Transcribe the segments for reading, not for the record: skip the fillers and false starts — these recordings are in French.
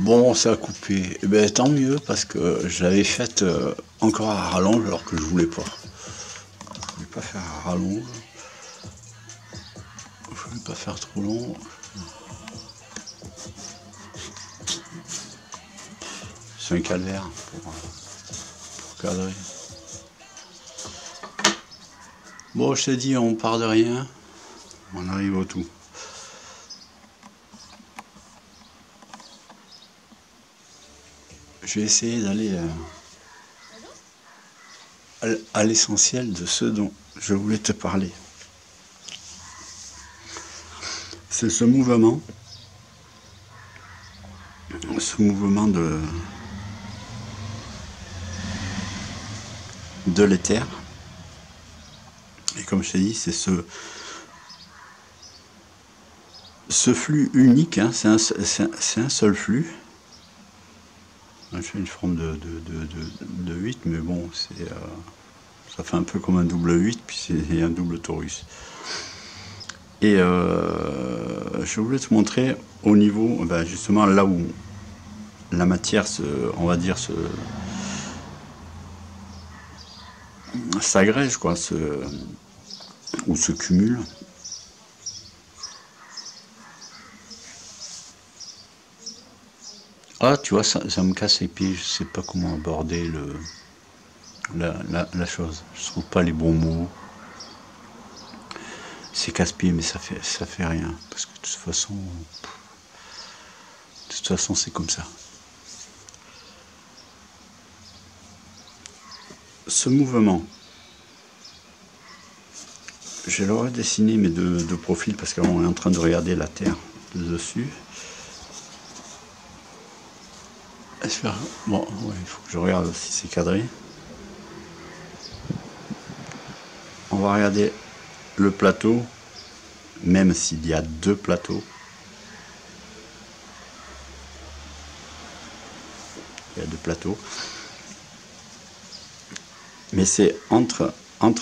Bon, ça a coupé. Eh ben, tant mieux, parce que je l'avais faite encore à rallonge alors que je voulais pas. Je voulais pas faire à rallonge. Je voulais pas faire trop long. C'est un calvaire pour cadrer. Bon, je t'ai dit, on part de rien. On arrive au tout. Je vais essayer d'aller à l'essentiel de ce dont je voulais te parler. C'est ce mouvement de l'éther. Et comme je t'ai dit, c'est ce flux unique, hein, c'est un seul flux. Je fais une forme de 8, mais bon, ça fait un peu comme un double 8, puis c'est un double torus. Et je voulais te montrer au niveau, justement là où la matière, on va dire, s'agrège, quoi, ou se cumule. Ah, tu vois, ça me casse les pieds, je sais pas comment aborder la chose. Je trouve pas les bons mots. C'est casse-pied, mais ça fait rien. Parce que de toute façon, c'est comme ça. Ce mouvement, je l'aurais dessiné, mais de profil, parce qu'on est en train de regarder la Terre de dessus. Bon, ouais, il faut que je regarde si c'est cadré. On va regarder le plateau, même s'il y a deux plateaux. Il y a deux plateaux. Mais c'est entre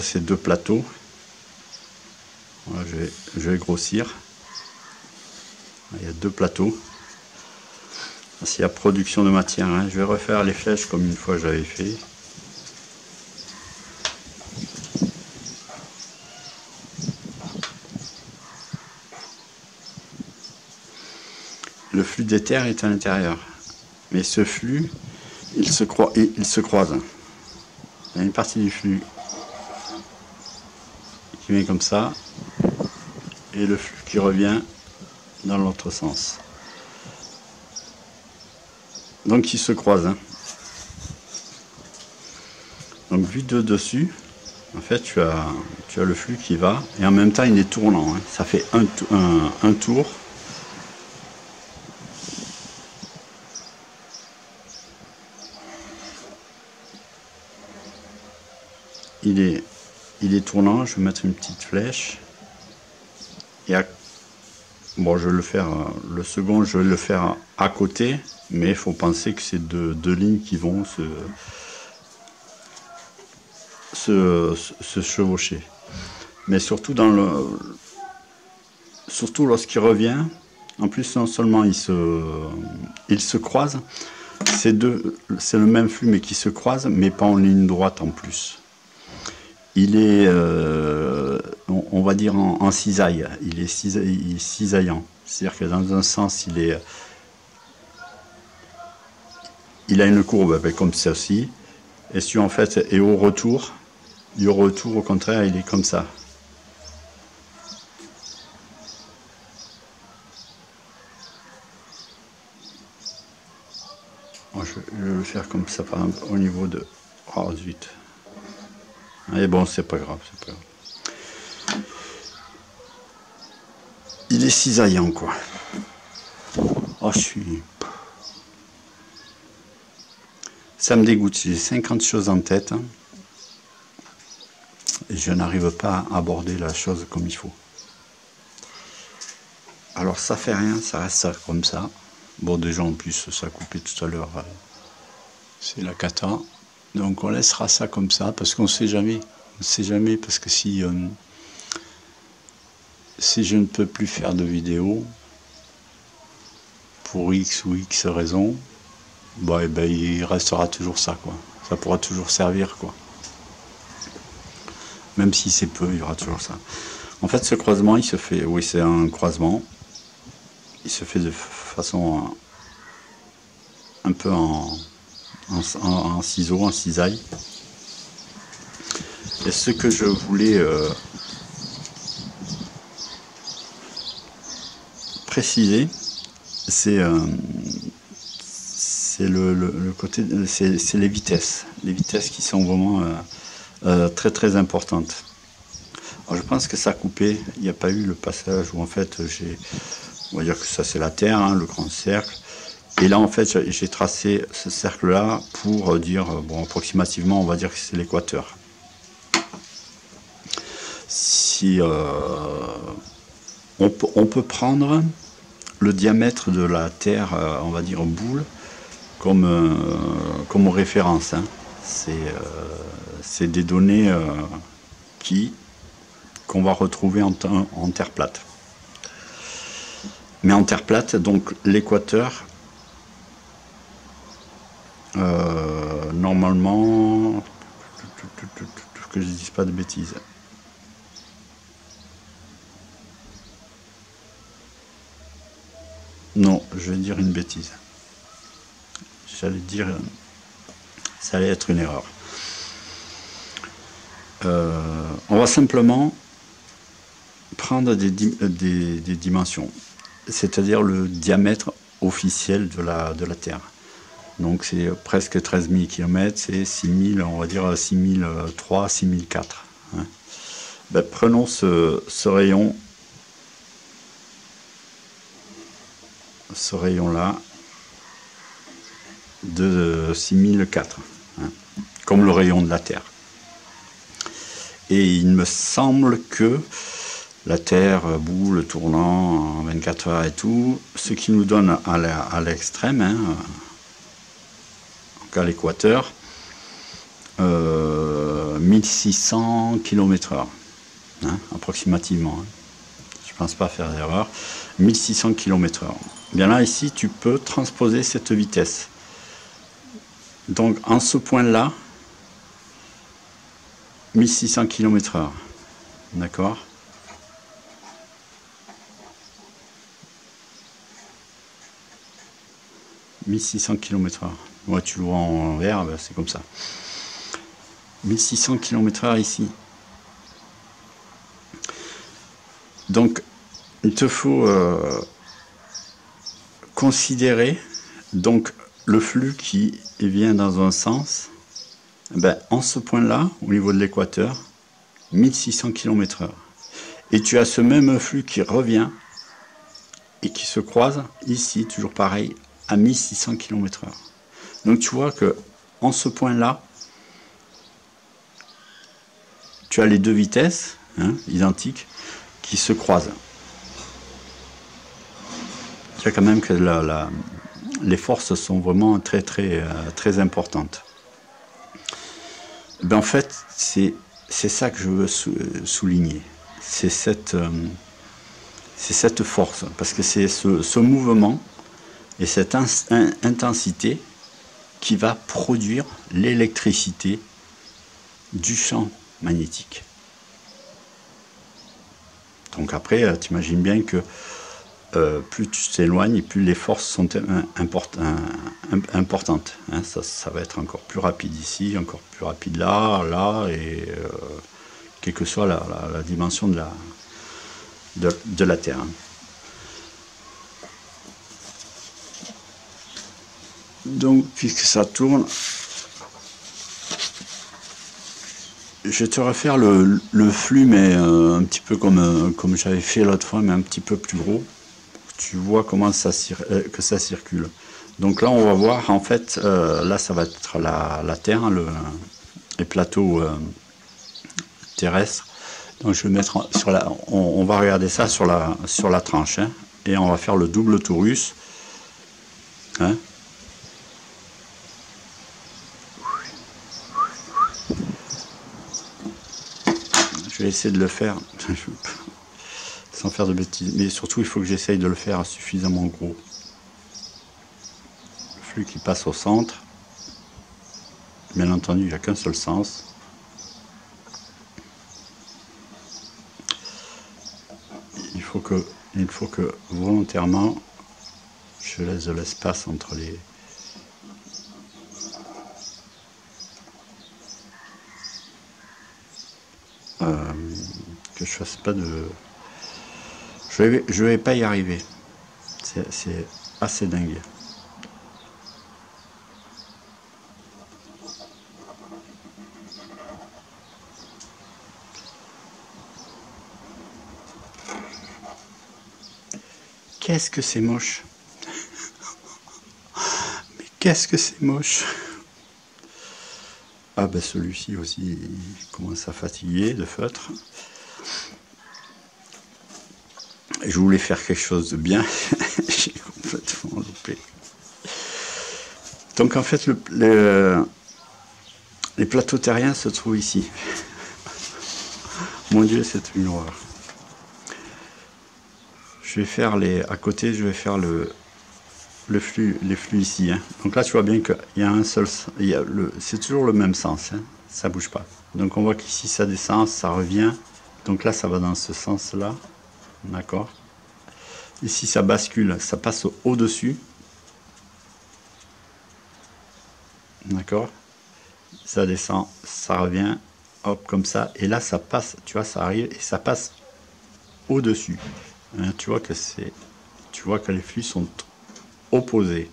ces deux plateaux. Voilà, je vais grossir. Il y a deux plateaux. S'il y a production de matière, hein. Je vais refaire les flèches comme une fois j'avais fait. Le flux d'éther est à l'intérieur. Mais ce flux, il se croise. Il y a une partie du flux qui vient comme ça, et le flux qui revient dans l'autre sens. Donc il se croise. Hein. Donc vu de dessus, en fait tu as le flux qui va, et en même temps il est tournant. Hein. Ça fait un tour. Il est tournant, je vais mettre une petite flèche. Et bon, je vais le faire, le second, je vais le faire à côté, mais il faut penser que c'est deux lignes qui vont se chevaucher. Mais surtout surtout lorsqu'il revient, en plus non seulement il se croise, c'est le même flux mais qui se croise, mais pas en ligne droite en plus. Il est, on va dire en cisaille, il est cisaillant. C'est-à-dire que dans un sens, il a une courbe comme ceci, et si en fait, et au retour, au contraire, il est comme ça. Bon, je vais le faire comme ça, par exemple, au niveau de... Oh zut. Et bon, c'est pas grave, c'est pas grave. Il est cisaillant, quoi. Oh, ça me dégoûte, j'ai 50 choses en tête. Hein, et je n'arrive pas à aborder la chose comme il faut. Alors, ça fait rien, ça reste ça comme ça. Bon, déjà, en plus, ça a coupé tout à l'heure. C'est la cata. Donc on laissera ça comme ça, parce qu'on ne sait jamais. On ne sait jamais, parce que si je ne peux plus faire de vidéo, pour X ou X raison, bah, et ben, il restera toujours ça, quoi. Ça pourra toujours servir, quoi. Même si c'est peu, il y aura toujours ça. En fait, ce croisement, il se fait, oui, c'est un croisement. Il se fait de façon un peu en ciseaux, en cisaille. Et ce que je voulais préciser, c'est le côté, c'est les vitesses qui sont vraiment très très importantes. Alors, je pense que ça a coupé, il n'y a pas eu le passage où en fait on va dire que ça c'est la Terre, hein, le grand cercle. Et là en fait j'ai tracé ce cercle là pour dire, bon, approximativement on va dire que c'est l'équateur. Si on peut prendre le diamètre de la Terre, on va dire boule, comme référence, hein. C'est des données qu'on va retrouver en Terre plate. Mais en Terre plate, donc l'équateur, normalement, que je ne dise pas de bêtises. Non, je vais dire une bêtise. J'allais dire, ça allait être une erreur. On va simplement prendre des dimensions, c'est-à-dire le diamètre officiel de la Terre. Donc c'est presque 13 000 km, c'est 6000, on va dire 6003, 6004. Hein. Ben, prenons ce rayon-là de 6004, hein, comme le rayon de la Terre. Et il me semble que la Terre boule tournant en 24 heures et tout, ce qui nous donne à l'extrême, hein, à l'équateur, 1600 km/h, hein, approximativement. Hein. Je ne pense pas faire d'erreur. 1600 km/h. Bien là, ici, tu peux transposer cette vitesse. Donc, en ce point-là, 1600 km/h. D'accord ? « 1600 km/h. Ouais, tu le vois en vert, ben c'est comme ça. 1600 km/h ici. Donc, il te faut considérer donc le flux qui vient dans un sens. Ben, en ce point-là, au niveau de l'équateur, 1600 km/h. Et tu as ce même flux qui revient et qui se croise ici, toujours pareil, à 1600 km/h. Donc tu vois que en ce point-là, tu as les deux vitesses, hein, identiques, qui se croisent. Tu vois quand même que les forces sont vraiment très très très importantes. Ben, en fait, c'est ça que je veux souligner. C'est cette force, parce que c'est ce mouvement et cette intensité qui va produire l'électricité du champ magnétique. Donc après, tu imagines bien que plus tu t'éloignes, plus les forces sont importantes. Hein, ça va être encore plus rapide ici, encore plus rapide là, et quelle que soit la dimension de la Terre. Donc, puisque ça tourne, je vais te refaire le flux, mais un petit peu comme j'avais fait l'autre fois, mais un petit peu plus gros. Tu vois comment que ça circule. Donc là, on va voir, en fait, là, ça va être la Terre, hein, les plateaux terrestres. Donc je vais mettre on va regarder ça sur la tranche, hein, et on va faire le double torus. Hein. Je vais essayer de le faire sans faire de bêtises, mais surtout il faut que j'essaye de le faire suffisamment gros. flux qui passe au centre. Bien entendu, il n'y a qu'un seul sens. Il faut que volontairement, je laisse de l'espace entre les... que je fasse pas de... Je vais pas y arriver. C'est assez dingue. Qu'est-ce que c'est moche. Mais qu'est-ce que c'est moche. Ah ben celui-ci aussi, il commence à fatiguer de feutre. Je voulais faire quelque chose de bien. J'ai complètement loupé. Donc en fait, les plateaux terriens se trouvent ici. Mon Dieu, c'est une horreur. Je vais faire à côté, je vais faire les flux ici. Hein. Donc là, tu vois bien qu'il y a un seul, c'est toujours le même sens. Hein. Ça bouge pas. Donc on voit qu'ici ça descend, ça revient. Donc là, ça va dans ce sens-là. D'accord. Ici, ça bascule, ça passe au-dessus. D'accord. Ça descend, ça revient, hop, comme ça. Et là, ça passe, tu vois, ça arrive et ça passe au-dessus. Hein, tu vois que les flux sont opposés.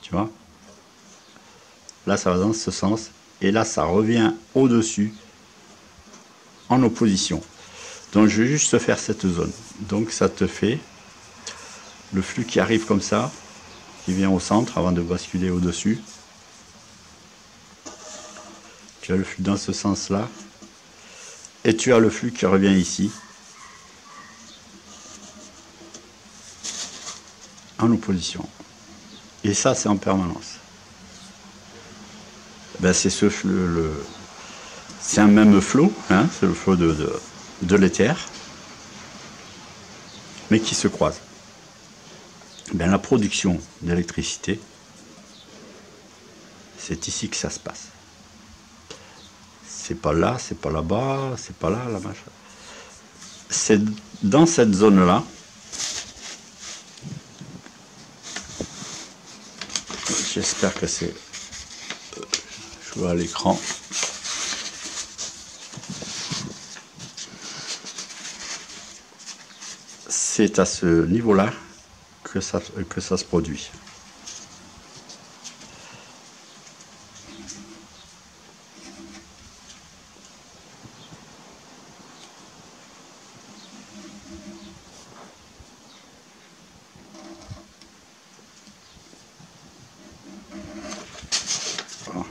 Tu vois. Là, ça va dans ce sens. Et là, ça revient au-dessus en opposition. Donc, je vais juste faire cette zone. Donc, ça te fait le flux qui arrive comme ça, qui vient au centre avant de basculer au-dessus. Tu as le flux dans ce sens-là. Et tu as le flux qui revient ici. En opposition. Et ça, c'est en permanence. Ben, c'est ce flux, c'est un même flot, hein, c'est le flot de l'éther, mais qui se croise. Ben, la production d'électricité, c'est ici que ça se passe. C'est pas là, c'est pas là-bas, c'est pas là, là, machin. C'est dans cette zone-là. J'espère que c'est... Je vois à l'écran. C'est à ce niveau-là que ça se produit. Voilà.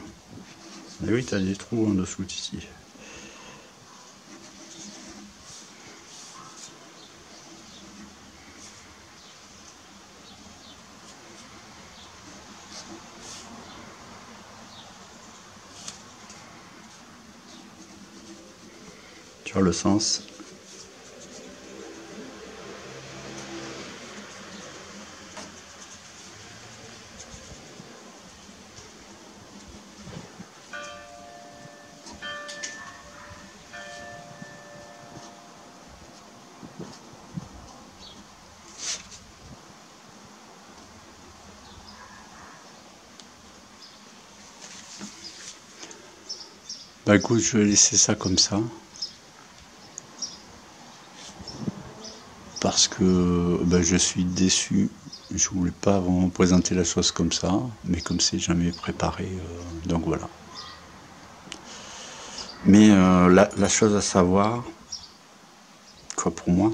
Et oui, tu as des trous en dessous d'ici. Tu vois le sens. Bah écoute, je vais laisser ça comme ça. Parce que ben, je suis déçu. Je voulais pas vraiment présenter la chose comme ça, mais comme c'est jamais préparé, donc voilà. Mais la chose à savoir, quoi pour moi,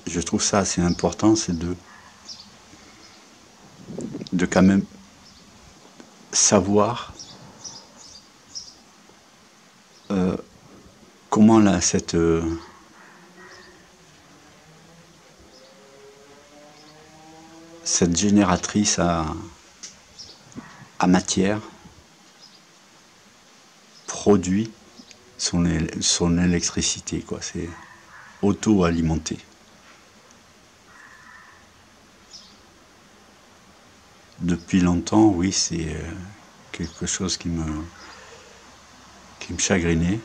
je trouve ça assez important, c'est de quand même savoir comment là, cette génératrice à matière produit son électricité, quoi. C'est auto-alimenté. depuis longtemps, oui, c'est quelque chose qui me chagrinait.